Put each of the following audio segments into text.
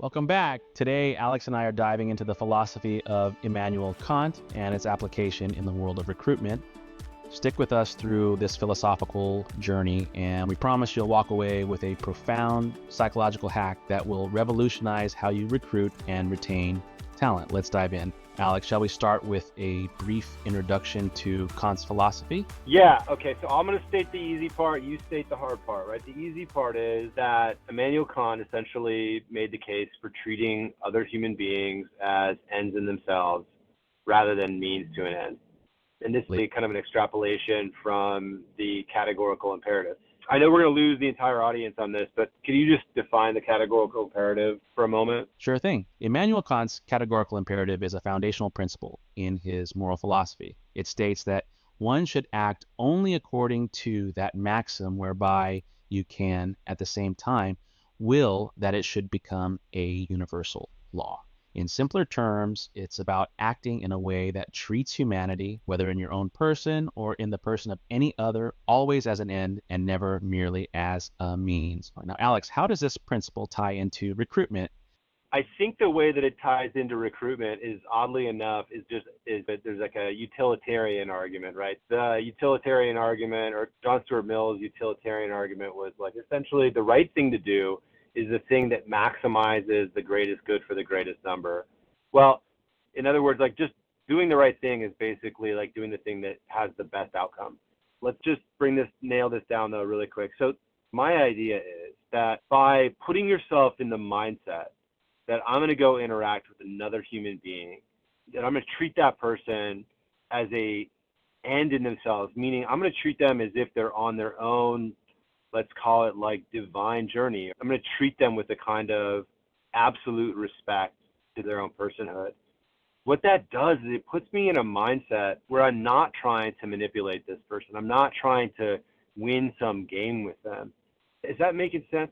Welcome back. Today, Alex and I are diving into the philosophy of Immanuel Kant and its application in the world of recruitment. Stick with us through this philosophical journey, and we promise you'll walk away with a profound psychological hack that will revolutionize how you recruit and retain talent. Let's dive in. Alex, shall we start with a brief introduction to Kant's philosophy? Yeah, okay, so I'm going to state the easy part, you state the hard part, right? The easy part is that Immanuel Kant essentially made the case for treating other human beings as ends in themselves rather than means to an end. And this is kind of an extrapolation from the categorical imperative. I know we're going to lose the entire audience on this, but can you just define the categorical imperative for a moment? Sure thing. Immanuel Kant's categorical imperative is a foundational principle in his moral philosophy. It states that one should act only according to that maxim whereby you can, at the same time, will that it should become a universal law. In simpler terms, it's about acting in a way that treats humanity, whether in your own person or in the person of any other, always as an end and never merely as a means. Now, Alex, how does this principle tie into recruitment? I think the way that it ties into recruitment is, oddly enough, is that there's like a utilitarian argument, right? The utilitarian argument, or John Stuart Mill's utilitarian argument, was like essentially the right thing to do is the thing that maximizes the greatest good for the greatest number. Well, in other words, like just doing the right thing is basically like doing the thing that has the best outcome. Let's just nail this down though really quick. So my idea is that by putting yourself in the mindset that I'm going to go interact with another human being, that I'm going to treat that person as a end in themselves, meaning I'm going to treat them as if they're on their own, let's call it like divine journey. I'm going to treat them with a kind of absolute respect to their own personhood. What that does is it puts me in a mindset where I'm not trying to manipulate this person. I'm not trying to win some game with them. Is that making sense?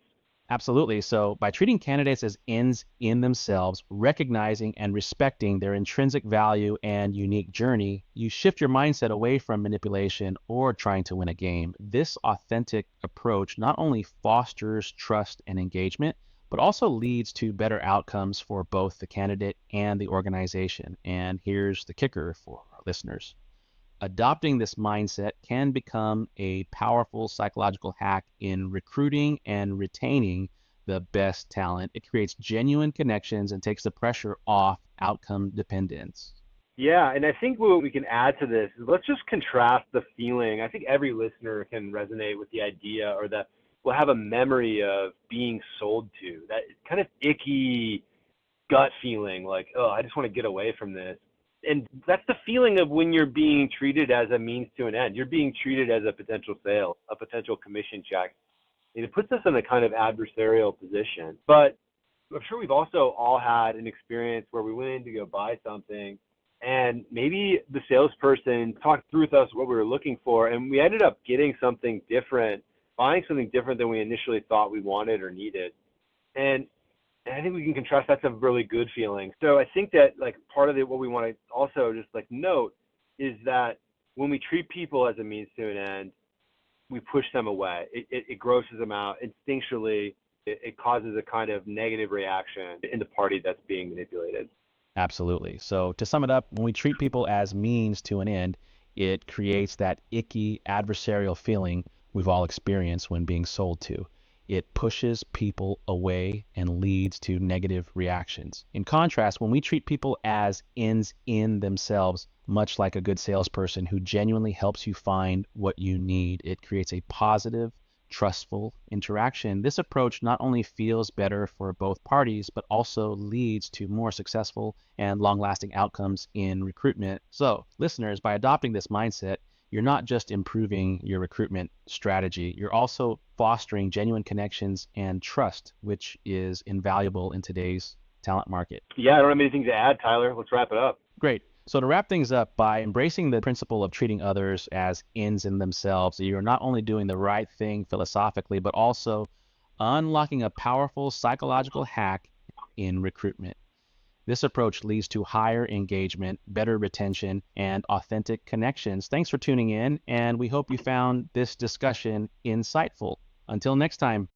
Absolutely. So, by treating candidates as ends in themselves, recognizing and respecting their intrinsic value and unique journey, you shift your mindset away from manipulation or trying to win a game. This authentic approach not only fosters trust and engagement, but also leads to better outcomes for both the candidate and the organization. And here's the kicker for our listeners. Adopting this mindset can become a powerful psychological hack in recruiting and retaining the best talent. It creates genuine connections and takes the pressure off outcome dependence. Yeah, and I think what we can add to this is let's just contrast the feeling. I think every listener can resonate with the idea, or that will have a memory of being sold to, that kind of icky gut feeling like, oh, I just want to get away from this. And that's the feeling of when you're being treated as a means to an end. You're being treated as a potential sale, a potential commission check. And it puts us in a kind of adversarial position. But I'm sure we've also all had an experience where we went in to go buy something, and maybe the salesperson talked through with us what we were looking for, and we ended up getting something different, buying something different than we initially thought we wanted or needed. And I think we can contrast. That's a really good feeling. So I think that like part of what we want to also just like note is that when we treat people as a means to an end, we push them away. It grosses them out instinctually. It causes a kind of negative reaction in the party that's being manipulated. Absolutely. So, to sum it up, when we treat people as means to an end, it creates that icky adversarial feeling we've all experienced when being sold to. It pushes people away and leads to negative reactions. In contrast, when we treat people as ends in themselves, much like a good salesperson who genuinely helps you find what you need, it creates a positive, trustful interaction. This approach not only feels better for both parties, but also leads to more successful and long-lasting outcomes in recruitment. So, listeners, by adopting this mindset, you're not just improving your recruitment strategy, you're also fostering genuine connections and trust, which is invaluable in today's talent market. Yeah, I don't have anything to add, Tyler. Let's wrap it up. Great. So to wrap things up, by embracing the principle of treating others as ends in themselves, you're not only doing the right thing philosophically, but also unlocking a powerful psychological hack in recruitment. This approach leads to higher engagement, better retention, and authentic connections. Thanks for tuning in, and we hope you found this discussion insightful. Until next time.